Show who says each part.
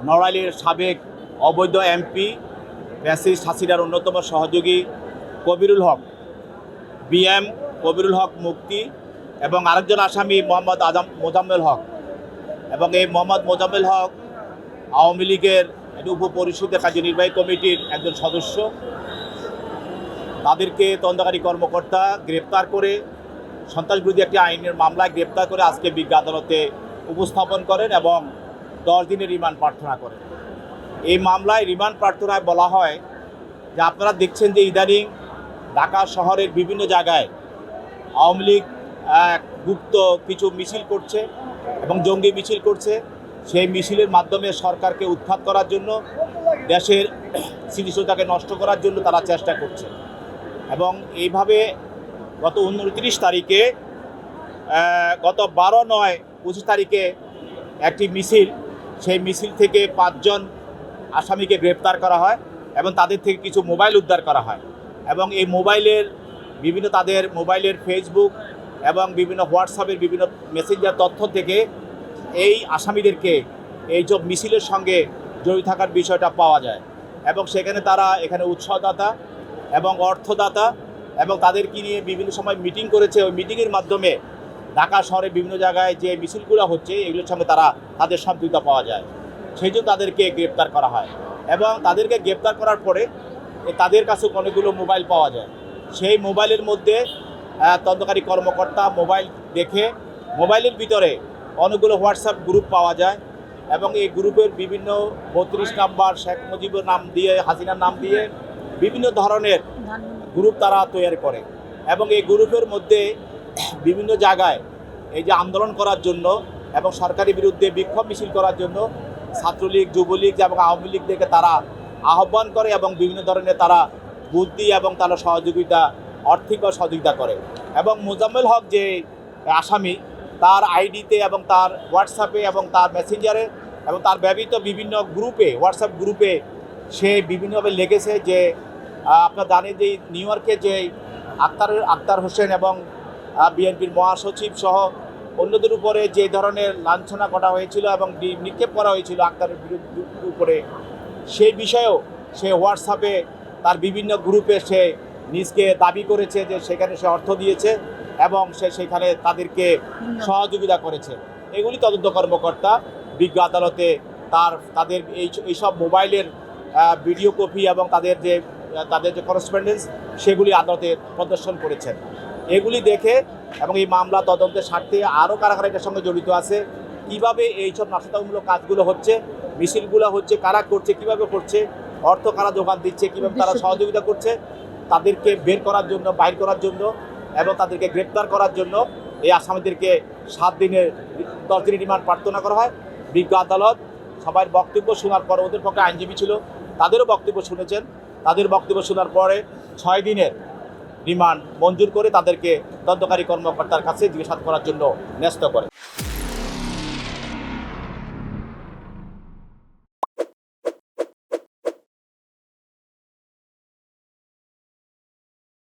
Speaker 1: নড়াইলের সাবেক অবৈধ এমপি ফ্যাসিস্ট হাসিনার অন্যতম সহযোগী কবিরুল হক বিএম কবিরুল হক মুক্তি এবং আরেকজন আসামি মোহাম্মদ মোজাম্মেল হক, এবং এই মোহাম্মদ মোজাম্মেল হক আওয়ামী লীগের উপপরিষদের কার্যনির্বাহী কমিটির একজন সদস্য। তাদেরকে তদন্তকারী কর্মকর্তা গ্রেপ্তার করে সন্ত্রাসবিরোধী একটি আইনের মামলায় গ্রেপ্তার করে আজকে বিজ্ঞ আদালতে উপস্থাপন করেন এবং 10 দিনের রিমান্ড প্রার্থনা করেন। এই মামলায় রিমান্ড প্রার্থনায় বলা হয় যে আপনারা দেখছেন যে ইদানিং ঢাকা শহরের বিভিন্ন জায়গায় আওয়ামী লীগ গুপ্ত কিছু মিছিল করছে এবং জঙ্গি মিছিল করছে। সেই মিছিলের মাধ্যমে সরকারকে উৎখাত করার জন্য, দেশের স্থিতিশীলতাকে নষ্ট করার জন্য তারা চেষ্টা করছে। এবং এইভাবে গত 29 তারিখে গত 12/9/25 তারিখে একটি মিছিল, সেই মিছিল থেকে 5 জন আসামিকে গ্রেপ্তার করা হয় এবং তাদের থেকে কিছু মোবাইল উদ্ধার করা হয়। এবং এই মোবাইলের বিভিন্ন তাদের মোবাইলের ফেসবুক এবং বিভিন্ন হোয়াটসঅ্যাপের বিভিন্ন মেসেঞ্জার তথ্য থেকে এই আসামিদেরকে এই সব মিছিলের সঙ্গে জড়িত থাকার বিষয়টা পাওয়া যায়। এবং সেখানে তারা এখানে উৎসাহদাতা এবং অর্থদাতা এবং তাদেরকে নিয়ে বিভিন্ন সময় মিটিং করেছে। ওই মিটিংয়ের মাধ্যমে ঢাকা শহরে বিভিন্ন জায়গায় যে মিছিলগুলো হচ্ছে এগুলোর সঙ্গে তাদের সম্পৃক্ততা পাওয়া যায়। সেই জন্য তাদেরকে গ্রেপ্তার করা হয় এবং তাদেরকে গ্রেপ্তার করার পরে তাদের কাছে অনেকগুলো মোবাইল পাওয়া যায়। সেই মোবাইলের মধ্যে তদন্তকারী কর্মকর্তা মোবাইল দেখে মোবাইলের ভিতরে অনেকগুলো হোয়াটসঅ্যাপ গ্রুপ পাওয়া যায় এবং এই গ্রুপের বিভিন্ন 32 নাম্বার শেখ মুজিবুর নাম দিয়ে, হাসিনার নাম দিয়ে বিভিন্ন ধরনের গ্রুপ তারা তৈরি করে। এবং এই গ্রুপের মধ্যে বিভিন্ন জায়গায় এই যে আন্দোলন করার জন্য এবং সরকারের বিরুদ্ধে বিক্ষোভ মিছিল করার জন্য ছাত্রলীগ, যুবলীগ এবং আওয়ামী লীগদেরকে তারা আহ্বান করে এবং বিভিন্ন ধরনের তারা বুদ্ধি এবং তারা সহযোগিতা, আর্থিক সহযোগিতা করে। এবং মোজাম্মেল হক যে আসামি, তার আইডিতে এবং তার হোয়াটসঅ্যাপে এবং তার মেসেঞ্জারে এবং তার ব্যবহৃত বিভিন্ন গ্রুপে, হোয়াটসঅ্যাপ গ্রুপে সে বিভিন্নভাবে লেগেছে যে আপনারা জানেন যে নিউ ইয়র্কে যে আক্তার হোসেন এবং বিএনপির মহাসচিব সহ অন্যদের উপরে যে ধরনের লাঞ্ছনা করা হয়েছিল এবং নিক্ষেপ করা হয়েছিল আক্তারের উপরে, সেই বিষয়েও সে হোয়াটসঅ্যাপে তার বিভিন্ন গ্রুপে সে নিজকে দাবি করেছে যে সেখানে সে অর্থ দিয়েছে এবং সে সেখানে তাদেরকে সহযোগিতা করেছে। এগুলি তদন্ত কর্মকর্তা বিজ্ঞ আদালতে তাদের এইসব মোবাইলের ভিডিও কপি এবং তাদের যে করেসপন্ডেন্স সেগুলি আদালতে প্রদর্শন করেছেন। এগুলি দেখে এবং এই মামলা তদন্তের স্বার্থে আরও কারা কারা এটার সঙ্গে জড়িত আছে, কীভাবে এইসব নাশকতামূলক কাজগুলো হচ্ছে, মিছিলগুলো হচ্ছে, কারা করছে, কিভাবে করছে, অর্থ কারা যোগান দিচ্ছে, কীভাবে তারা সহযোগিতা করছে, তাদেরকে বাইর করার জন্য এবং তাদেরকে গ্রেপ্তার করার জন্য এই আসামিদেরকে 10 দিনের রিমান্ড প্রার্থনা করা হয়। বিজ্ঞ আদালত সবার বক্তব্য শোনার পর, ওদের পক্ষে আইনজীবী ছিল, তাদেরও বক্তব্য শুনেছেন। তাদের বক্তব্য শোনার পরে 6 দিনের রিমান্ড মঞ্জুর করে তাদেরকে তদন্তকারী কর্মকর্তার কাছে জিজ্ঞাসাবাদ করার জন্য ন্যস্ত করে।